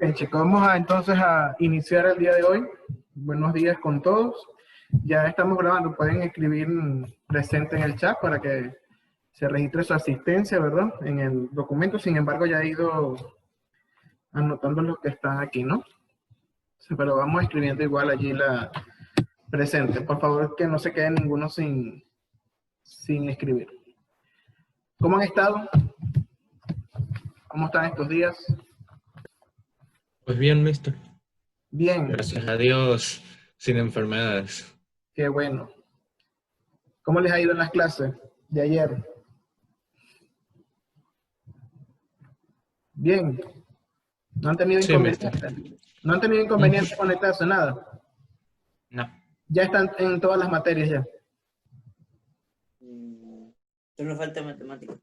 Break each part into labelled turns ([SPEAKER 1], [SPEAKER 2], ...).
[SPEAKER 1] Bien, chicos, vamos entonces a iniciar el día de hoy. Buenos días con todos. Ya estamos grabando, pueden escribir presente en el chat para que se registre su asistencia, ¿verdad? En el documento, sin embargo, ya he ido anotando los que están aquí, ¿no? Sí, pero vamos escribiendo igual allí la presente. Por favor, que no se quede ninguno sin escribir. ¿Cómo han estado? ¿Cómo están estos días?
[SPEAKER 2] Pues bien, mister.
[SPEAKER 1] Bien.
[SPEAKER 2] Gracias a Dios, sin enfermedades.
[SPEAKER 1] Qué bueno. ¿Cómo les ha ido en las clases de ayer? Bien. ¿No han tenido
[SPEAKER 2] Sí, mister.
[SPEAKER 1] inconvenientes? ¿No han tenido inconvenientes conectarse? Nada.
[SPEAKER 2] No.
[SPEAKER 1] Ya están en todas las materias ya.
[SPEAKER 3] Solo falta matemática.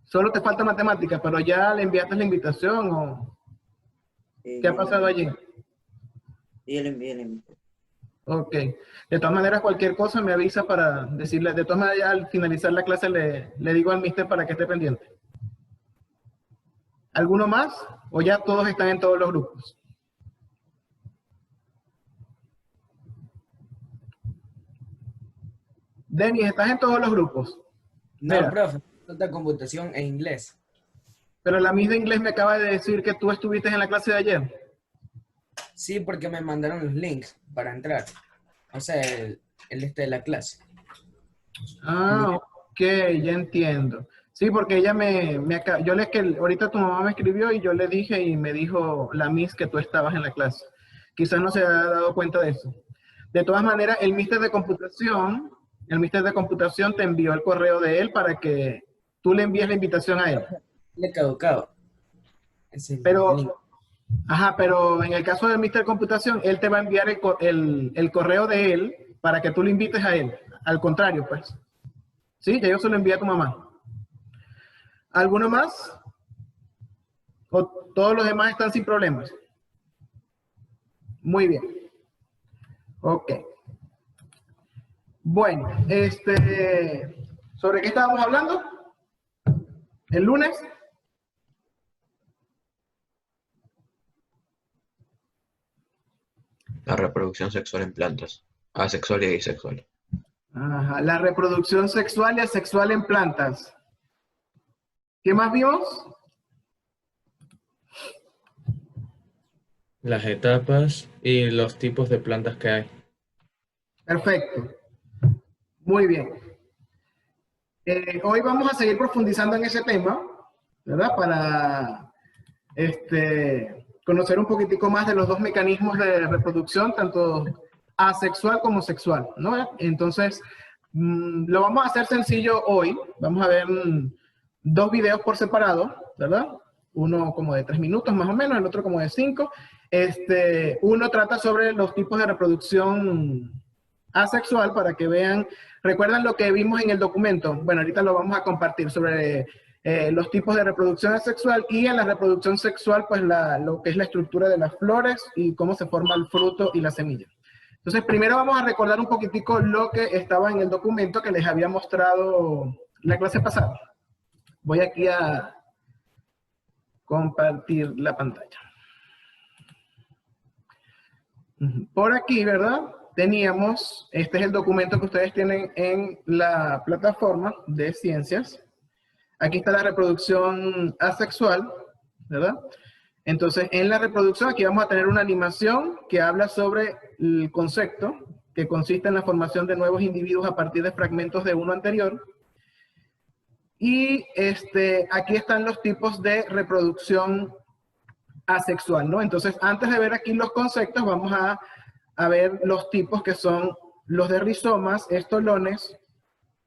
[SPEAKER 1] Solo te falta matemática, pero ya le enviaste la invitación o ¿qué ha pasado allí?
[SPEAKER 3] Sí, yo le envié.
[SPEAKER 1] Ok. De todas maneras, cualquier cosa me avisa para decirle. De todas maneras, al finalizar la clase le digo al mister para que esté pendiente. ¿Alguno más? ¿O ya todos están en todos los grupos? Denis, ¿estás en todos los grupos?
[SPEAKER 4] No,
[SPEAKER 1] Mira,
[SPEAKER 4] profe, falta computación e inglés.
[SPEAKER 1] pero la Miss de inglés me acaba de decir que tú estuviste en la clase de ayer.
[SPEAKER 4] Sí, porque me mandaron los links para entrar. O sea, el de la clase.
[SPEAKER 1] Ah, ok, ya entiendo. Sí, porque ella yo le que ahorita tu mamá me escribió y yo le dije y me dijo la Miss que tú estabas en la clase. Quizás no se haya dado cuenta de eso. De todas maneras, el mister de computación te envió el correo de él para que tú le envíes la invitación a él.
[SPEAKER 4] Le he caducado. Es el
[SPEAKER 1] Pero,
[SPEAKER 4] link.
[SPEAKER 1] ajá, pero en el caso del mister de computación, él te va a enviar el correo de él para que tú le invites a él. Al contrario, pues. Sí, ya yo se lo envié a tu mamá. ¿Alguno más? ¿O todos los demás están sin problemas? Muy bien. Ok. Bueno, ¿sobre qué estábamos hablando? ¿El lunes?
[SPEAKER 5] La reproducción sexual en plantas, asexual y asexual.
[SPEAKER 1] Ajá, la reproducción sexual y asexual en plantas. ¿Qué más vimos?
[SPEAKER 2] Las etapas y los tipos de plantas que hay.
[SPEAKER 1] Perfecto. Muy bien. Hoy vamos a seguir profundizando en ese tema, ¿verdad? Para conocer un poquitico más de los dos mecanismos de reproducción, tanto asexual como sexual, ¿no? Entonces, lo vamos a hacer sencillo hoy. Vamos a ver dos videos por separado, ¿verdad? Uno como de 3 minutos más o menos, el otro como de 5. Uno trata sobre los tipos de reproducción asexual para que vean, ¿recuerdan lo que vimos en el documento? Bueno, ahorita lo vamos a compartir sobre los tipos de reproducción asexual y en la reproducción sexual, pues lo que es la estructura de las flores y cómo se forma el fruto y la semilla. Entonces, primero vamos a recordar un poquitico lo que estaba en el documento que les había mostrado la clase pasada. Voy aquí a compartir la pantalla. Por aquí, ¿verdad? Teníamos, este es el documento que ustedes tienen en la plataforma de ciencias. Aquí está la reproducción asexual, ¿verdad? Entonces, en la reproducción aquí vamos a tener una animación que habla sobre el concepto, que consiste en la formación de nuevos individuos a partir de fragmentos de uno anterior. Y aquí están los tipos de reproducción asexual, ¿no? Entonces, antes de ver aquí los conceptos, vamos a ver los tipos que son los de rizomas, estolones,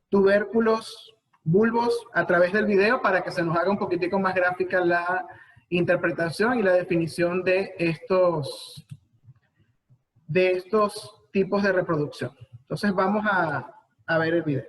[SPEAKER 1] tubérculos, bulbos, a través del video para que se nos haga un poquitico más gráfica la interpretación y la definición de estos tipos de reproducción. Entonces vamos a ver el video.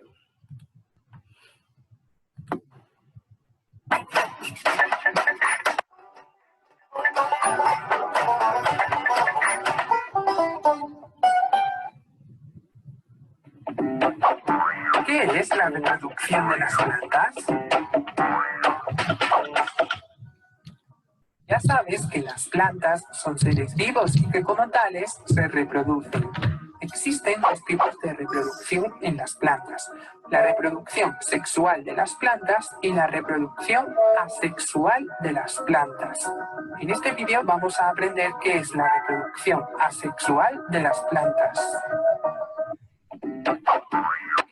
[SPEAKER 6] ¿Qué es la reproducción de las plantas? Ya sabes que las plantas son seres vivos y que como tales se reproducen. Existen dos tipos de reproducción en las plantas: la reproducción sexual de las plantas y la reproducción asexual de las plantas. En este vídeo vamos a aprender qué es la reproducción asexual de las plantas.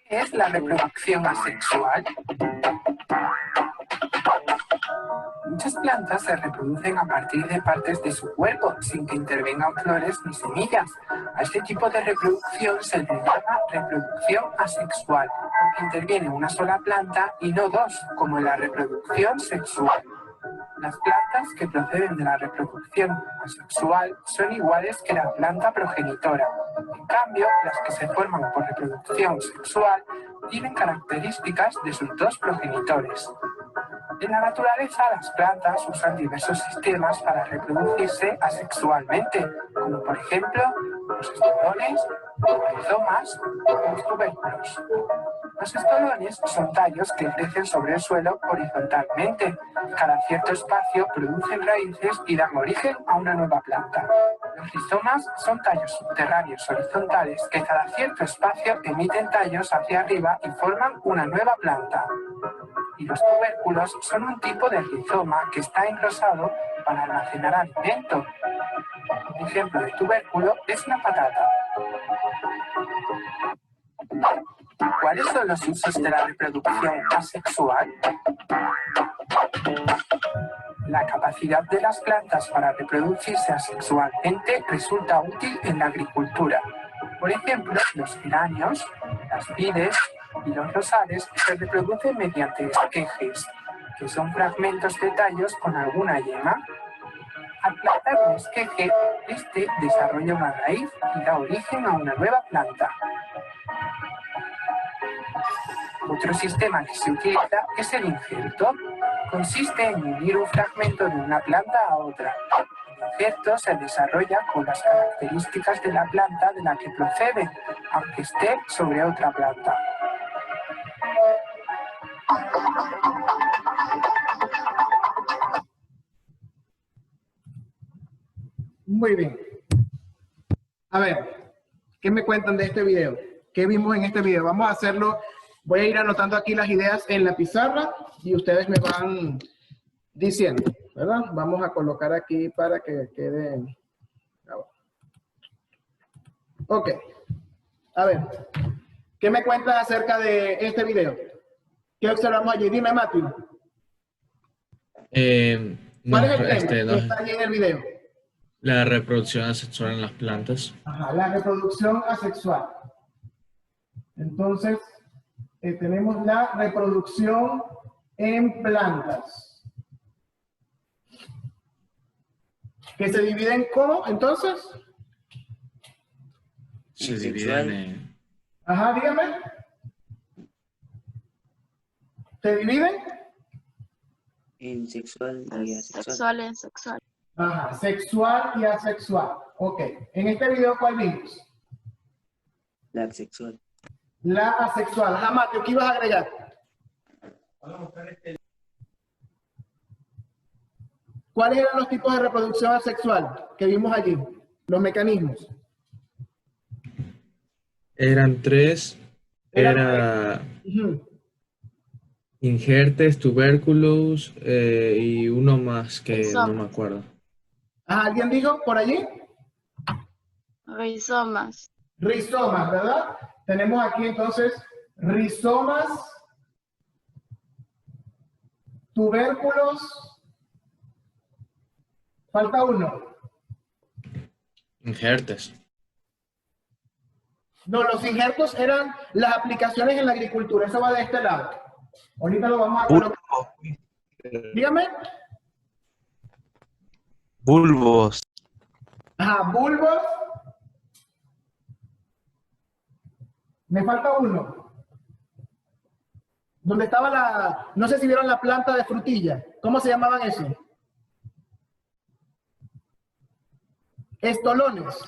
[SPEAKER 6] ¿Qué es la reproducción asexual? Muchas plantas se reproducen a partir de partes de su cuerpo, sin que intervengan flores ni semillas. A este tipo de reproducción se le llama reproducción asexual, porque interviene una sola planta y no dos, como en la reproducción sexual. Las plantas que proceden de la reproducción asexual son iguales que la planta progenitora. En cambio, las que se forman por reproducción sexual tienen características de sus dos progenitores. En la naturaleza, las plantas usan diversos sistemas para reproducirse asexualmente, como por ejemplo los estolones, los rizomas o los tubérculos. Los estolones son tallos que crecen sobre el suelo horizontalmente. Cada cierto espacio producen raíces y dan origen a una nueva planta. Los rizomas son tallos subterráneos horizontales que cada cierto espacio emiten tallos hacia arriba y forman una nueva planta. Y los tubérculos son un tipo de rizoma que está engrosado para almacenar alimento. Un ejemplo de tubérculo es la patata. ¿Cuáles son los usos de la reproducción asexual? La capacidad de las plantas para reproducirse asexualmente resulta útil en la agricultura. Por ejemplo, los geranios, las vides y los rosales se reproducen mediante esquejes, que son fragmentos de tallos con alguna yema. Al plantar un esqueje, este desarrolla una raíz y da origen a una nueva planta. Otro sistema que se utiliza es el injerto. Consiste en unir un fragmento de una planta a otra. El injerto se desarrolla con las características de la planta de la que procede, aunque esté sobre otra planta.
[SPEAKER 1] Muy bien. A ver, ¿qué me cuentan de este video? ¿Qué vimos en este video? Vamos a hacerlo. Voy a ir anotando aquí las ideas en la pizarra y ustedes me van diciendo, ¿verdad? Vamos a colocar aquí para que quede. Ok. A ver, ¿qué me cuentas acerca de este video? ¿Qué observamos allí? Dime, Matthew. ¿Cuál es el tema que está allí en el video?
[SPEAKER 2] La reproducción asexual en las plantas.
[SPEAKER 1] Ajá, la reproducción asexual. Entonces, tenemos la reproducción en plantas. ¿Que se dividen cómo, entonces?
[SPEAKER 2] Se dividen en...
[SPEAKER 1] Ajá, dígame. ¿Se dividen?
[SPEAKER 3] En sexual y asexual.
[SPEAKER 7] Sexual en sexual.
[SPEAKER 1] Ajá, sexual y asexual. Ok. En este video, ¿cuál vimos?
[SPEAKER 3] La asexual.
[SPEAKER 1] La asexual. Ajá, Mateo, ¿qué ibas a agregar? ¿Cuáles eran los tipos de reproducción asexual que vimos allí? Los mecanismos.
[SPEAKER 2] Eran tres. Era injertes, tubérculos y uno más que no me acuerdo.
[SPEAKER 1] Ajá, ¿alguien dijo por allí?
[SPEAKER 7] Rizomas.
[SPEAKER 1] Rizomas, ¿verdad? Tenemos aquí entonces rizomas, tubérculos. Falta uno.
[SPEAKER 2] Injertes.
[SPEAKER 1] No, los injertos eran las aplicaciones en la agricultura. Eso va de este lado. Ahorita lo vamos a colocar. Dígame.
[SPEAKER 8] Bulbos.
[SPEAKER 1] Ajá, bulbos. Me falta uno. ¿Dónde estaba la... No sé si vieron la planta de frutilla. ¿Cómo se llamaban eso? Estolones.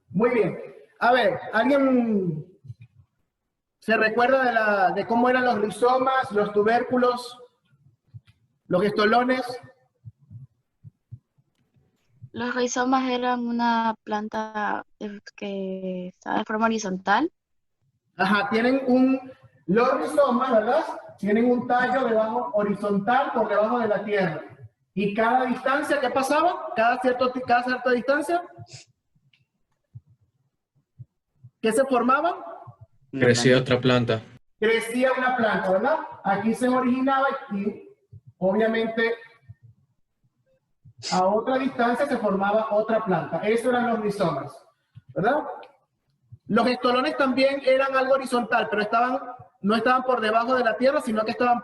[SPEAKER 1] Muy bien. A ver, ¿alguien ¿Se recuerda de cómo eran los rizomas, los tubérculos, los estolones?
[SPEAKER 7] Los rizomas eran una planta que estaba de forma horizontal.
[SPEAKER 1] Ajá, los rizomas, ¿verdad? Tienen un tallo debajo, horizontal por debajo de la tierra. Y cada distancia, ¿qué pasaba? Cada cierta distancia, ¿qué se formaba?
[SPEAKER 2] Crecía otra planta.
[SPEAKER 1] Crecía una planta, ¿verdad? Aquí se originaba y obviamente a otra distancia se formaba otra planta. Esos eran los rizomas, ¿verdad? Los estolones también eran algo horizontal, pero no estaban por debajo de la tierra, sino que estaban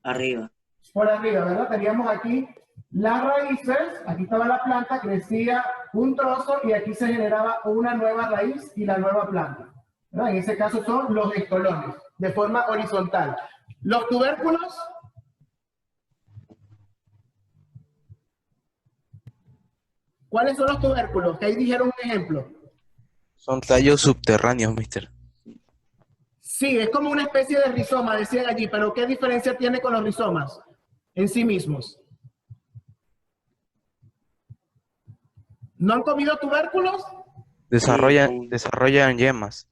[SPEAKER 3] Arriba.
[SPEAKER 1] por arriba, ¿verdad? Teníamos aquí las raíces, aquí estaba la planta, crecía un trozo y aquí se generaba una nueva raíz y la nueva planta, ¿verdad? En ese caso son los estolones, de forma horizontal. Los tubérculos, ¿cuáles son los tubérculos? Que ahí dijeron un ejemplo.
[SPEAKER 8] Son tallos subterráneos, mister.
[SPEAKER 1] Sí, es como una especie de rizoma, decían allí, pero ¿qué diferencia tiene con los rizomas en sí mismos? ¿No han comido tubérculos?
[SPEAKER 8] Desarrollan yemas.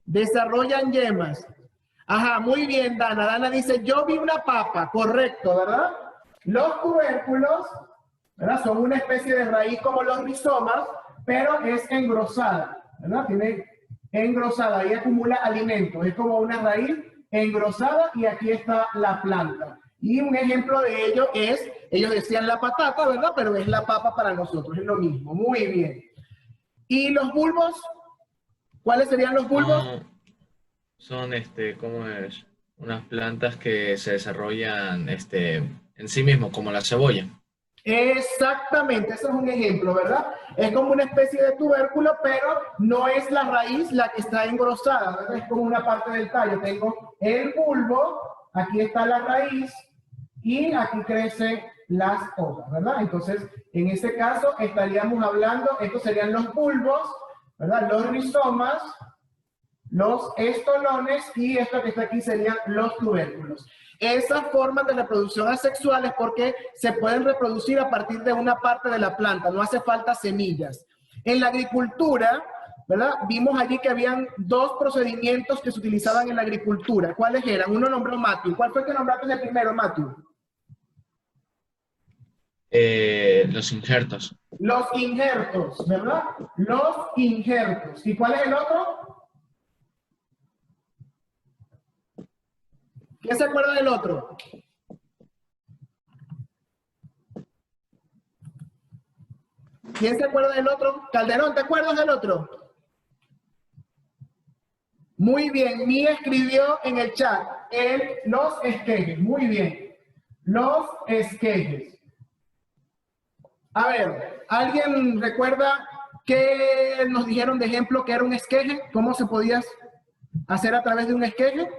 [SPEAKER 1] Desarrollan yemas. Ajá, muy bien, Dana. Dana dice, yo vi una papa, correcto, ¿verdad? Los tubérculos, ¿verdad? Son una especie de raíz como los rizomas, pero es engrosada, ¿verdad? Tiene engrosada, y acumula alimento. Es como una raíz engrosada y aquí está la planta. Y un ejemplo de ello es, ellos decían la patata, ¿verdad? Pero es la papa para nosotros, es lo mismo. Muy bien. ¿Y los bulbos? ¿Cuáles serían los bulbos?
[SPEAKER 2] Son, ¿cómo es? Unas plantas que se desarrollan, en sí mismo, como la cebolla.
[SPEAKER 1] Exactamente, eso es un ejemplo, ¿verdad? Es como una especie de tubérculo, pero no es la raíz la que está engrosada, ¿verdad? Es como una parte del tallo. Tengo el bulbo, aquí está la raíz y aquí crecen las hojas, ¿verdad? Entonces, en ese caso estaríamos hablando, estos serían los bulbos, ¿verdad? Los rizomas, los estolones y esto que está aquí serían los tubérculos. Esas formas de reproducción asexual es porque se pueden reproducir a partir de una parte de la planta, no hace falta semillas. En la agricultura, ¿verdad? Vimos allí que habían dos procedimientos que se utilizaban en la agricultura. ¿Cuáles eran? Uno nombró Matthew. ¿Cuál fue el que nombraste de primero, Matthew?
[SPEAKER 2] Los injertos.
[SPEAKER 1] Los injertos, ¿verdad? Los injertos. ¿Y cuál es el otro? ¿Quién se acuerda del otro? ¿Quién se acuerda del otro? Calderón, ¿te acuerdas del otro? Muy bien, Mía escribió en el chat los esquejes. Muy bien, los esquejes. A ver, ¿alguien recuerda qué nos dijeron de ejemplo que era un esqueje? ¿Cómo se podía hacer a través de un esqueje?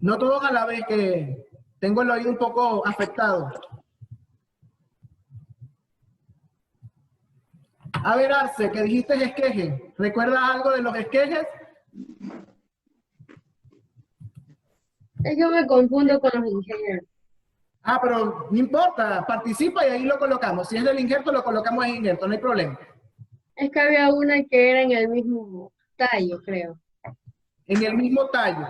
[SPEAKER 1] No todos a la vez, que tengo el oído un poco afectado. A ver, Arce, que dijiste esqueje. ¿Recuerdas algo de los esquejes?
[SPEAKER 9] Es que me confundo con los ingenieros.
[SPEAKER 1] Ah, pero no importa, participa y ahí lo colocamos. Si es del injerto, lo colocamos en injerto, no hay problema.
[SPEAKER 9] Es que había una que era en el mismo tallo, creo.
[SPEAKER 1] En el mismo tallo.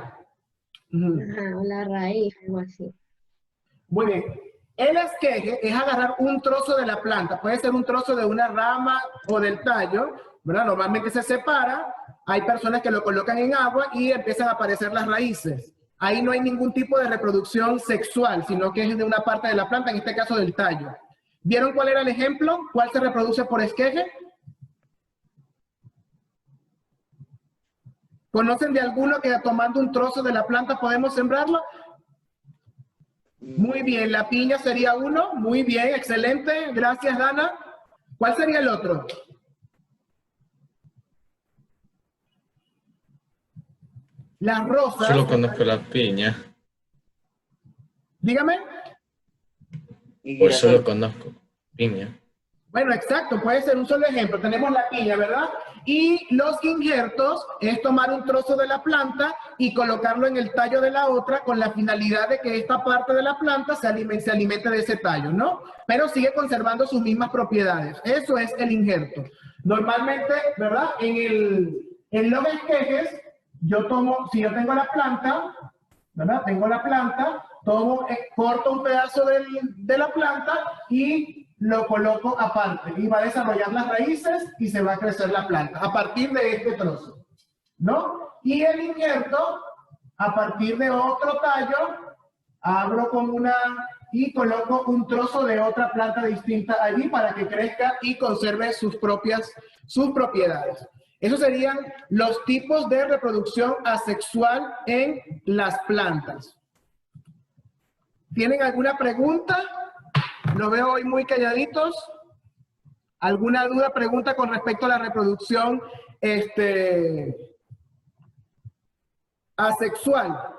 [SPEAKER 9] Ajá, la raíz, algo así.
[SPEAKER 1] Muy bien. El esqueje es agarrar un trozo de la planta. Puede ser un trozo de una rama o del tallo, ¿verdad? Normalmente se separa. Hay personas que lo colocan en agua y empiezan a aparecer las raíces. Ahí no hay ningún tipo de reproducción sexual, sino que es de una parte de la planta, en este caso del tallo. ¿Vieron cuál era el ejemplo? ¿Cuál se reproduce por esqueje? ¿Conocen de alguno que tomando un trozo de la planta podemos sembrarlo? Muy bien, la piña sería uno. Muy bien, excelente. Gracias, Dana. ¿Cuál sería el otro? Las rosas.
[SPEAKER 2] Solo conozco la piña.
[SPEAKER 1] Dígame.
[SPEAKER 2] Pues solo conozco piña.
[SPEAKER 1] Bueno, exacto, puede ser un solo ejemplo. Tenemos la piña, ¿verdad? Y los injertos es tomar un trozo de la planta y colocarlo en el tallo de la otra con la finalidad de que esta parte de la planta se alimente de ese tallo, ¿no? Pero sigue conservando sus mismas propiedades. Eso es el injerto. Normalmente, ¿verdad? En los esquejes, yo tomo, si yo tengo la planta, ¿verdad? Tengo la planta, tomo, corto un pedazo de la planta y lo coloco aparte y va a desarrollar las raíces y se va a crecer la planta a partir de este trozo, ¿no? Y el injerto, a partir de otro tallo, abro con y coloco un trozo de otra planta distinta allí para que crezca y conserve sus propiedades. Esos serían los tipos de reproducción asexual en las plantas. ¿Tienen alguna pregunta? Lo veo hoy muy calladitos. ¿Alguna duda, pregunta con respecto a la reproducción asexual?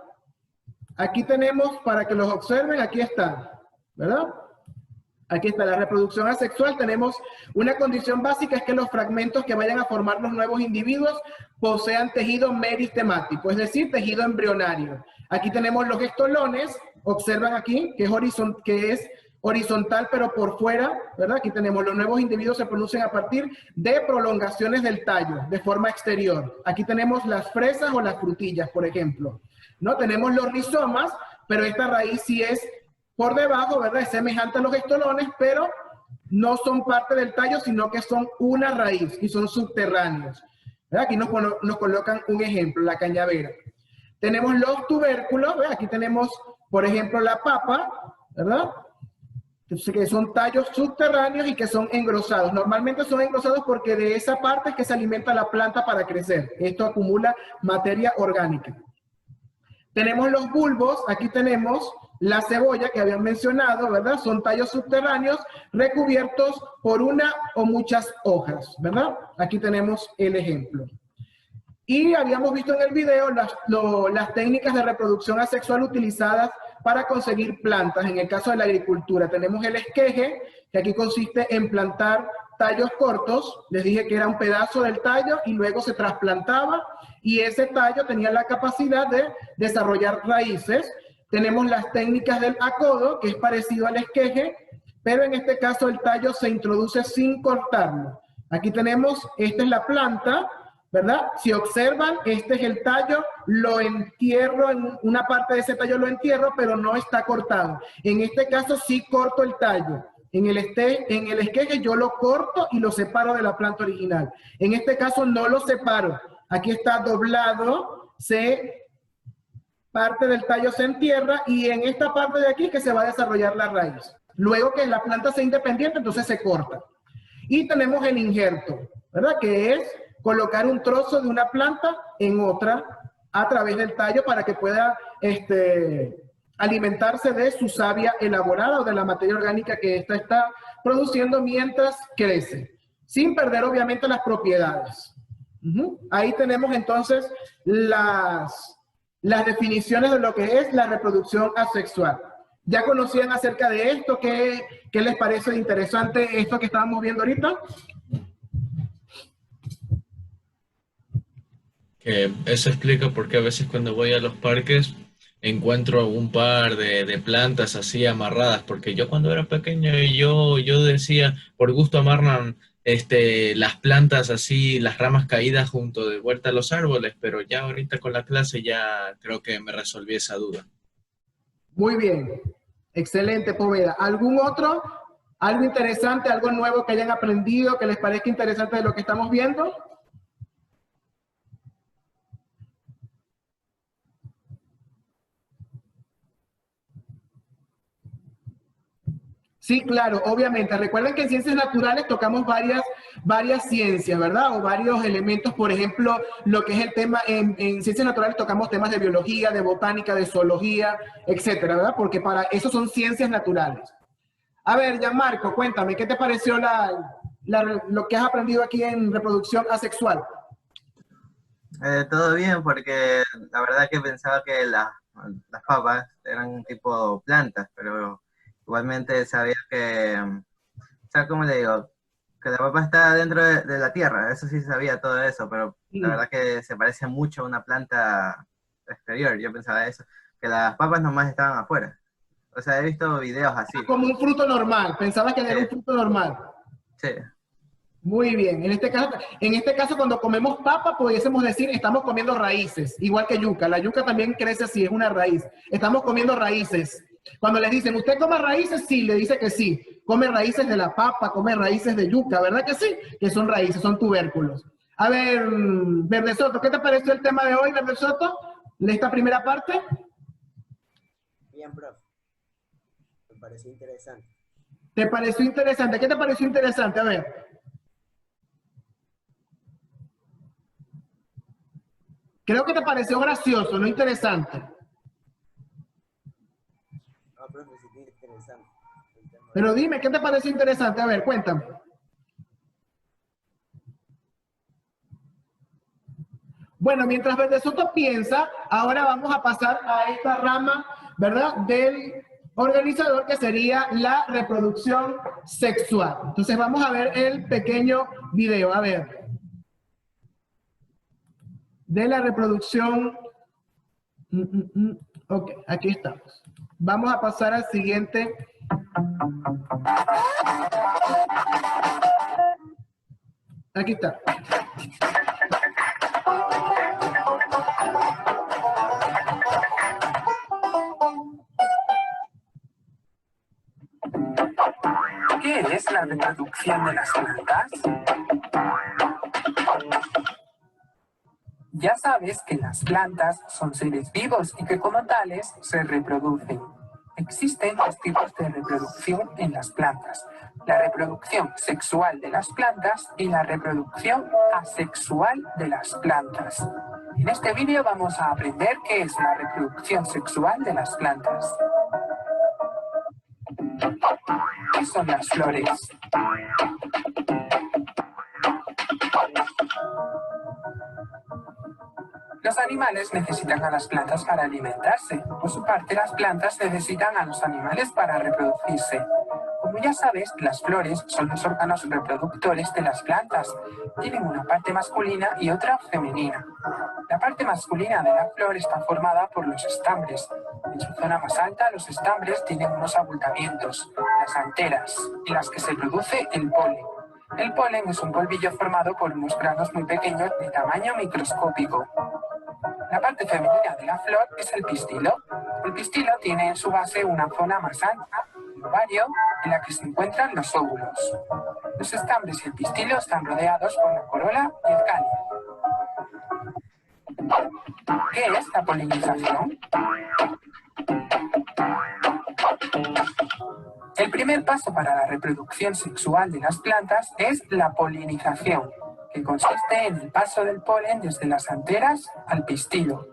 [SPEAKER 1] Aquí tenemos, para que los observen, aquí está, ¿verdad? Aquí está la reproducción asexual. Tenemos una condición básica, es que los fragmentos que vayan a formar los nuevos individuos posean tejido meristemático, es decir, tejido embrionario. Aquí tenemos los estolones, observan aquí, que es horizontal pero por fuera, ¿verdad? Aquí tenemos los nuevos individuos se producen a partir de prolongaciones del tallo, de forma exterior. Aquí tenemos las fresas o las frutillas, por ejemplo. ¿No? Tenemos los rizomas, pero esta raíz sí es por debajo, ¿verdad? Es semejante a los estolones, pero no son parte del tallo, sino que son una raíz y son subterráneos. ¿Verdad? Aquí nos colocan un ejemplo, la cañavera. Tenemos los tubérculos, ¿verdad? Aquí tenemos, por ejemplo, la papa, ¿verdad? Que son tallos subterráneos y que son engrosados. Normalmente son engrosados porque de esa parte es que se alimenta la planta para crecer. Esto acumula materia orgánica. Tenemos los bulbos, aquí tenemos la cebolla que habían mencionado, ¿verdad? Son tallos subterráneos recubiertos por una o muchas hojas, ¿verdad? Aquí tenemos el ejemplo. Y habíamos visto en el video las técnicas de reproducción asexual utilizadas para conseguir plantas. En el caso de la agricultura tenemos el esqueje, que aquí consiste en plantar tallos cortos. Les dije que era un pedazo del tallo y luego se trasplantaba y ese tallo tenía la capacidad de desarrollar raíces. Tenemos las técnicas del acodo, que es parecido al esqueje, pero en este caso el tallo se introduce sin cortarlo. Aquí tenemos, esta es la planta, ¿verdad? Si observan, este es el tallo, lo entierro, en una parte de ese tallo lo entierro, pero no está cortado. En este caso sí corto el tallo. En el esqueje yo lo corto y lo separo de la planta original. En este caso no lo separo. Aquí está doblado, parte del tallo se entierra y en esta parte de aquí es que se va a desarrollar la raíz. Luego que la planta sea independiente, entonces se corta. Y tenemos el injerto, ¿verdad? Que es colocar un trozo de una planta en otra a través del tallo para que pueda alimentarse de su savia elaborada o de la materia orgánica que ésta está produciendo mientras crece, sin perder obviamente las propiedades. Ahí tenemos entonces las definiciones de lo que es la reproducción asexual. ¿Ya conocían acerca de esto? ¿Qué les parece interesante esto que estábamos viendo ahorita?
[SPEAKER 2] Que eso explica por qué a veces cuando voy a los parques encuentro un par de plantas así amarradas, porque yo cuando era pequeño yo decía, por gusto amarran las plantas así, las ramas caídas junto de vuelta a los árboles, pero ya ahorita con la clase ya creo que me resolví esa duda.
[SPEAKER 1] Muy bien, excelente, Poveda. ¿Algún otro? ¿Algo interesante, algo nuevo que hayan aprendido, que les parezca interesante de lo que estamos viendo? Sí, claro, obviamente. Recuerden que en ciencias naturales tocamos varias ciencias, ¿verdad? O varios elementos, por ejemplo, lo que es el tema, en ciencias naturales tocamos temas de biología, de botánica, de zoología, etcétera, ¿verdad? Porque para eso son ciencias naturales. A ver, Gianmarco, cuéntame, ¿qué te pareció lo que has aprendido aquí en reproducción asexual?
[SPEAKER 10] Todo bien, porque la verdad que pensaba que las papas eran tipo plantas, pero igualmente sabía que, o sea, ¿cómo le digo? Que la papa está dentro de la tierra, eso sí sabía todo eso, pero
[SPEAKER 1] Sí.
[SPEAKER 10] la verdad que se parece mucho a una planta exterior, yo pensaba eso, que las papas nomás estaban afuera. O sea, he visto videos así.
[SPEAKER 1] Como un fruto normal. Pensaba que era un fruto normal.
[SPEAKER 10] Sí,
[SPEAKER 1] Muy bien. En este caso, cuando comemos papa, pudiésemos decir, estamos comiendo raíces, igual que yuca. La yuca también crece así, es una raíz. Estamos comiendo raíces. Cuando les dicen, ¿usted come raíces? Sí, le dice que sí. Come raíces de la papa, come raíces de yuca, ¿verdad que sí? Que son raíces, son tubérculos. A ver, Verde Soto, ¿qué te pareció el tema de hoy, Verde Soto? De esta primera parte.
[SPEAKER 11] Bien, profe. Me pareció interesante.
[SPEAKER 1] ¿Te pareció interesante? ¿Qué te pareció interesante? A ver. Creo que te pareció gracioso, no interesante.
[SPEAKER 11] No, profe, sí que interesante.
[SPEAKER 1] Pero dime, ¿qué te pareció interesante? A ver, cuéntame. Bueno, mientras Verde Soto piensa, ahora vamos a pasar a esta rama, ¿verdad? Del organizador, que sería la reproducción sexual. Entonces vamos a ver el pequeño video. A ver. De la reproducción. Ok, aquí estamos. Vamos a pasar al siguiente. Aquí está.
[SPEAKER 6] ¿Qué es la reproducción de las plantas? Ya sabes que las plantas son seres vivos y que como tales se reproducen. Existen dos tipos de reproducción en las plantas: la reproducción sexual de las plantas y la reproducción asexual de las plantas. En este vídeo vamos a aprender qué es la reproducción sexual de las plantas. ¿Qué son las flores? Los animales necesitan a las plantas para alimentarse. Por su parte, las plantas necesitan a los animales para reproducirse. Como ya sabes, las flores son los órganos reproductores de las plantas. Tienen una parte masculina y otra femenina. La parte masculina de la flor está formada por los estambres. En su zona más alta, los estambres tienen unos abultamientos, las anteras, en las que se produce el polen. El polen es un polvillo formado por unos granos muy pequeños de tamaño microscópico. La parte femenina de la flor es el pistilo. El pistilo tiene en su base una zona más ancha, el ovario, en la que se encuentran los óvulos. Los estambres y el pistilo están rodeados por la corola y el cáliz. ¿Qué es la polinización? El primer paso para la reproducción sexual de las plantas es la polinización, que consiste en el paso del polen desde las anteras al pistilo.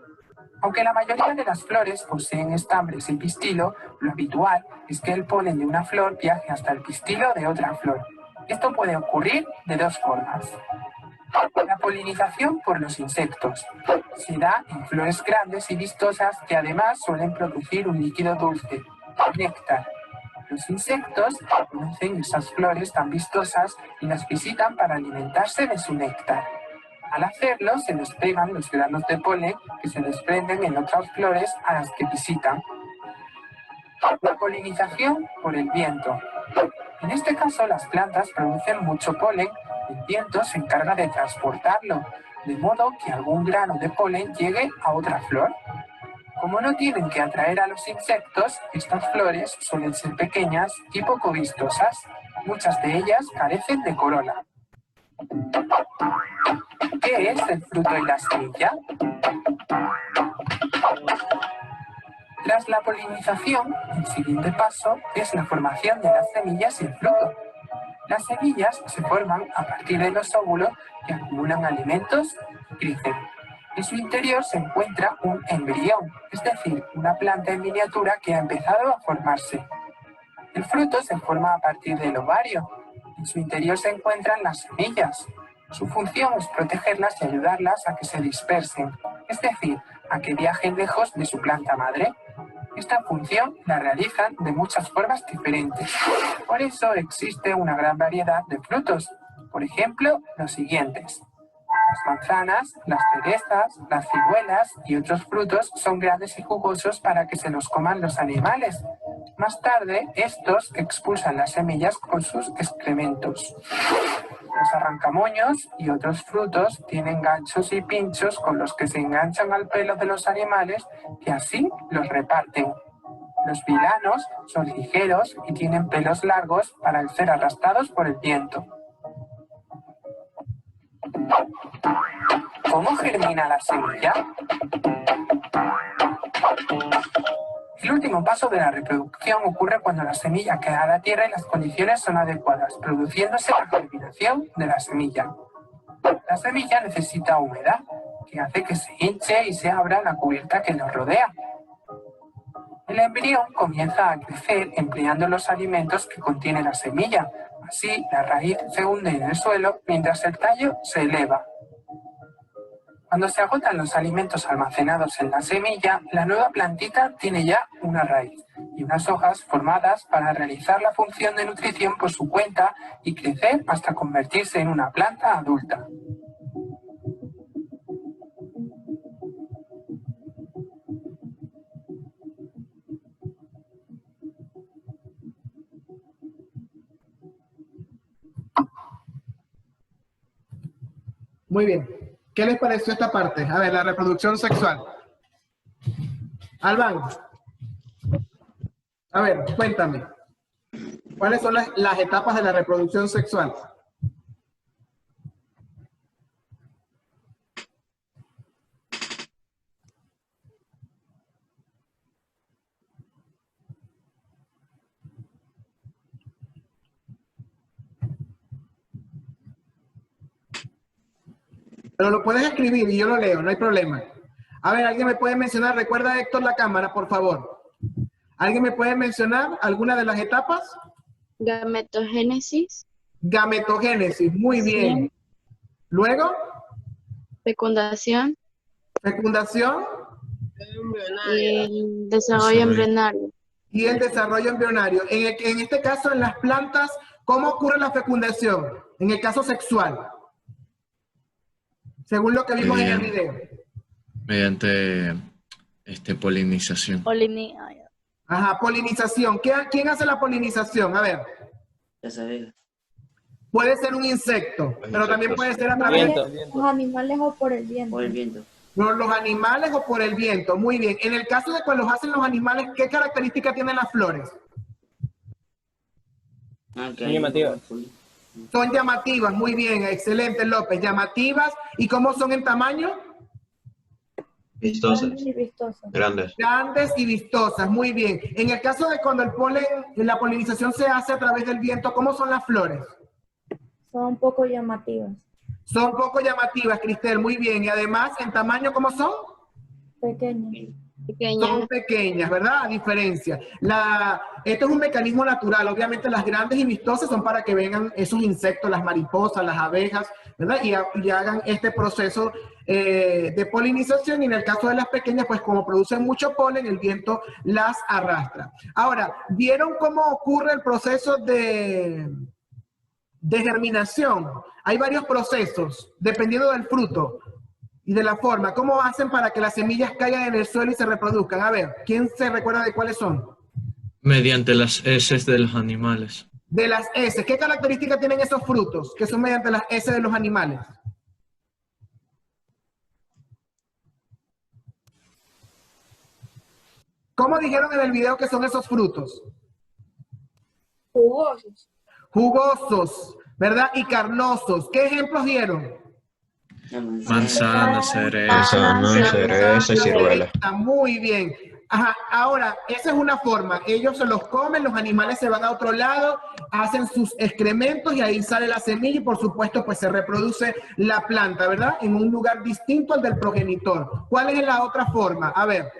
[SPEAKER 6] Aunque la mayoría de las flores poseen estambres y pistilo, lo habitual es que el polen de una flor viaje hasta el pistilo de otra flor. Esto puede ocurrir de dos formas. La polinización por los insectos. Se da en flores grandes y vistosas que además suelen producir un líquido dulce, néctar. Los insectos conocen esas flores tan vistosas y las visitan para alimentarse de su néctar. Al hacerlo, se despegan los granos de polen que se desprenden en otras flores a las que visitan. La polinización por el viento. En este caso, las plantas producen mucho polen y el viento se encarga de transportarlo, de modo que algún grano de polen llegue a otra flor. Como no tienen que atraer a los insectos, estas flores suelen ser pequeñas y poco vistosas. Muchas de ellas carecen de corola. ¿Qué es el fruto y la semilla? Tras la polinización, el siguiente paso es la formación de las semillas y el fruto. Las semillas se forman a partir de los óvulos que acumulan alimentos y crecen. En su interior se encuentra un embrión, es decir, una planta en miniatura que ha empezado a formarse. El fruto se forma a partir del ovario. En su interior se encuentran las semillas. Su función es protegerlas y ayudarlas a que se dispersen, es decir, a que viajen lejos de su planta madre. Esta función la realizan de muchas formas diferentes. Por eso existe una gran variedad de frutos. Por ejemplo, los siguientes. Las manzanas, las cerezas, las ciruelas y otros frutos son grandes y jugosos para que se los coman los animales. Más tarde, estos expulsan las semillas con sus excrementos. Los arrancamoños y otros frutos tienen ganchos y pinchos con los que se enganchan al pelo de los animales y así los reparten. Los vilanos son ligeros y tienen pelos largos para ser arrastrados por el viento. ¿Cómo germina la semilla? El último paso de la reproducción ocurre cuando la semilla cae a la tierra y las condiciones son adecuadas, produciéndose la germinación de la semilla. La semilla necesita humedad, que hace que se hinche y se abra la cubierta que nos rodea. El embrión comienza a crecer empleando los alimentos que contiene la semilla. Así, la raíz se hunde en el suelo mientras el tallo se eleva. Cuando se agotan los alimentos almacenados en la semilla, la nueva plantita tiene ya una raíz y unas hojas formadas para realizar la función de nutrición por su cuenta y crecer hasta convertirse en una planta adulta.
[SPEAKER 1] Muy bien. ¿Qué les pareció esta parte? A ver, la reproducción sexual. Albán. A ver, cuéntame. ¿Cuáles son las etapas de la reproducción sexual? Pero lo puedes escribir y yo lo leo, no hay problema. A ver, ¿alguien me puede mencionar? Recuerda, Héctor, la cámara, por favor. ¿Alguien me puede mencionar alguna de las etapas?
[SPEAKER 7] Gametogénesis.
[SPEAKER 1] Gametogénesis, muy bien. Luego,
[SPEAKER 7] Fecundación.
[SPEAKER 1] fecundación
[SPEAKER 7] Y el desarrollo embrionario.
[SPEAKER 1] y el desarrollo embrionario. En este caso, en las plantas, ¿cómo ocurre la fecundación? En el caso sexual. Según lo que vimos en el video.
[SPEAKER 2] Mediante polinización.
[SPEAKER 1] Ajá, polinización. ¿Quién hace la polinización? A ver.
[SPEAKER 3] Las abejas.
[SPEAKER 1] Puede ser un insecto, pero también puede ser a través de
[SPEAKER 9] Los animales o por el viento.
[SPEAKER 3] Por el viento.
[SPEAKER 1] los animales o por el viento. Muy bien. En el caso de cuando los hacen los animales, ¿qué características tienen las flores?
[SPEAKER 3] Son llamativas.
[SPEAKER 1] Son llamativas, muy bien, excelente, López. Llamativas. ¿Y cómo son en tamaño?
[SPEAKER 5] Vistosas.
[SPEAKER 9] Grandes y vistosas.
[SPEAKER 5] Grandes.
[SPEAKER 1] Grandes y vistosas, muy bien. En el caso de cuando el polen, la polinización se hace a través del viento, ¿cómo son las flores?
[SPEAKER 9] Son un poco llamativas.
[SPEAKER 1] Son poco llamativas, Cristel, muy bien. Y además, ¿en tamaño cómo son?
[SPEAKER 9] Pequeñas.
[SPEAKER 1] Son pequeñas, ¿verdad? A diferencia. Esto es un mecanismo natural. Obviamente las grandes y vistosas son para que vengan esos insectos, las mariposas, las abejas, ¿verdad? Y hagan este proceso de polinización. Y en el caso de las pequeñas, pues como producen mucho polen, el viento las arrastra. Ahora, ¿vieron cómo ocurre el proceso de germinación? Hay varios procesos, dependiendo del fruto y de la forma. ¿Cómo hacen para que las semillas caigan en el suelo y se reproduzcan? A ver, ¿quién se recuerda de cuáles son?
[SPEAKER 2] Mediante las heces de los animales.
[SPEAKER 1] De las heces. ¿Qué características tienen esos frutos que son mediante las heces de los animales? ¿Cómo dijeron en el video que son esos frutos?
[SPEAKER 9] Jugosos.
[SPEAKER 1] Jugosos, ¿verdad? Y carnosos. ¿Qué ejemplos dieron?
[SPEAKER 2] Manzana, cereza.
[SPEAKER 5] Cereza y ciruela.
[SPEAKER 1] Muy bien. Ajá, ahora, esa es una forma. Ellos se los comen, los animales se van a otro lado, hacen sus excrementos y ahí sale la semilla y por supuesto pues se reproduce la planta, ¿verdad? En un lugar distinto al del progenitor. ¿Cuál es la otra forma? A ver.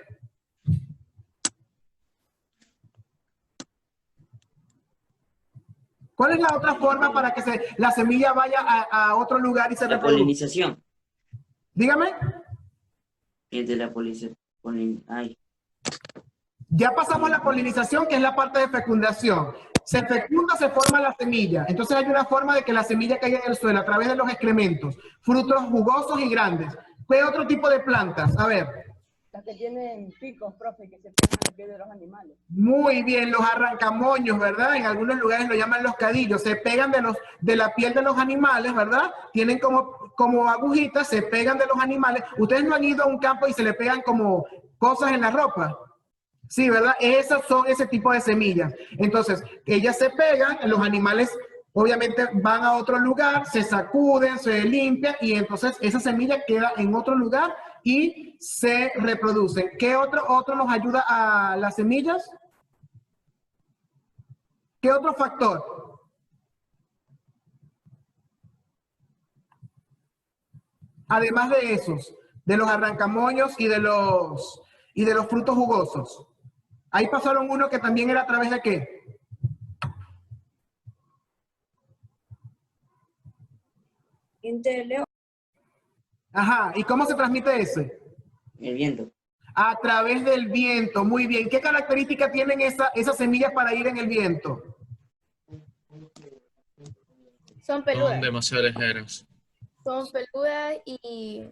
[SPEAKER 1] ¿Cuál es la otra forma para que la semilla vaya a otro lugar y se
[SPEAKER 3] La
[SPEAKER 1] reproduzca?
[SPEAKER 3] polinización.
[SPEAKER 1] Dígame.
[SPEAKER 3] Es de la polinización.
[SPEAKER 1] Ya pasamos la polinización, que es la parte de fecundación. Se fecunda, se forma la semilla. Entonces hay una forma de que la semilla caiga en el suelo a través de los excrementos. Frutos jugosos y grandes. ¿Qué otro tipo de plantas? A ver.
[SPEAKER 12] Las que tienen picos, profe, que se pegan al pie de los animales.
[SPEAKER 1] Muy bien, los arrancamoños, ¿verdad? En algunos lugares lo llaman los cadillos. Se pegan de la piel de los animales, ¿verdad? Tienen como agujitas, se pegan de los animales. Ustedes no han ido a un campo y se le pegan como cosas en la ropa. Sí, ¿verdad? Esas son ese tipo de semillas. Entonces, ellas se pegan, los animales obviamente van a otro lugar, se sacuden, se limpian y entonces esa semilla queda en otro lugar y se reproducen. ¿Qué otro nos ayuda a las semillas? ¿Qué otro factor? Además de esos, de los arrancamoños y de los frutos jugosos. Ahí pasaron uno que también era a través de ¿qué?
[SPEAKER 12] Interleo.
[SPEAKER 1] Ajá, ¿y cómo se transmite ese?
[SPEAKER 3] El viento.
[SPEAKER 1] A través del viento, muy bien. ¿Qué características tienen esas semillas para ir en el viento?
[SPEAKER 9] Son peludas.
[SPEAKER 2] Son demasiado ligeras.
[SPEAKER 9] Son peludas y...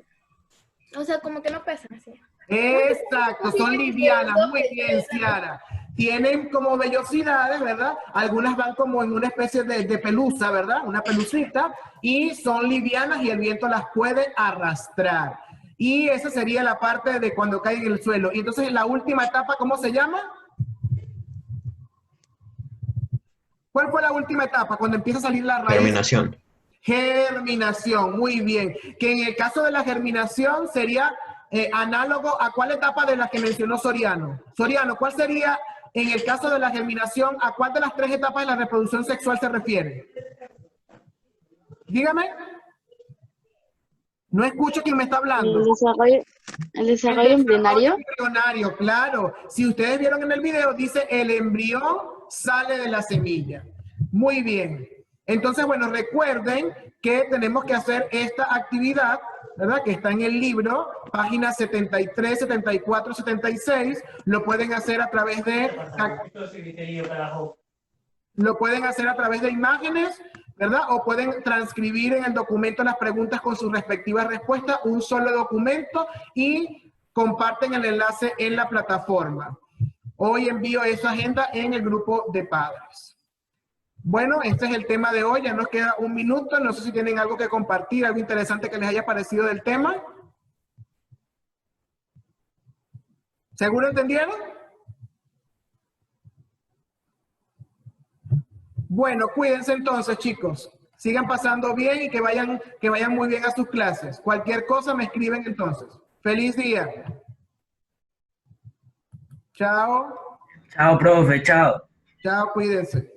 [SPEAKER 9] O sea, como que no pesan así.
[SPEAKER 1] Exacto, son livianas, muy bien, Ciara. Tienen como vellosidades, ¿verdad? Algunas van como en una especie de pelusa, ¿verdad? Una pelucita, y son livianas y el viento las puede arrastrar. Y esa sería la parte de cuando caen en el suelo. Y entonces la última etapa, ¿cómo se llama? ¿Cuál fue la última etapa? Cuando empieza a salir la raíz.
[SPEAKER 5] Germinación.
[SPEAKER 1] Germinación, muy bien. Que en el caso de la germinación sería análogo a cuál etapa de la que mencionó Soriano. Soriano, ¿cuál sería en el caso de la germinación, a cuál de las 3 etapas de la reproducción sexual se refiere? Dígame. No escucho quién me está hablando.
[SPEAKER 7] El desarrollo embrionario.
[SPEAKER 1] Embrionario, claro. Si ustedes vieron en el video, dice el embrión sale de la semilla. Muy bien. Entonces, bueno, recuerden que tenemos que hacer esta actividad, ¿verdad? Que está en el libro, páginas 73, 74, 76. Lo pueden hacer a través de... Lo pueden hacer a través de imágenes, ¿verdad? O pueden transcribir en el documento las preguntas con sus respectivas respuestas, un solo documento, y comparten el enlace en la plataforma. Hoy envío esa agenda en el grupo de padres. Bueno, este es el tema de hoy, ya nos queda un minuto, no sé si tienen algo que compartir, algo interesante que les haya parecido del tema. ¿Seguro entendieron? Bueno, cuídense entonces, chicos. Sigan pasando bien y que vayan muy bien a sus clases. Cualquier cosa me escriben entonces. ¡Feliz día! Chao.
[SPEAKER 3] Chao, profe, chao.
[SPEAKER 1] Chao, cuídense.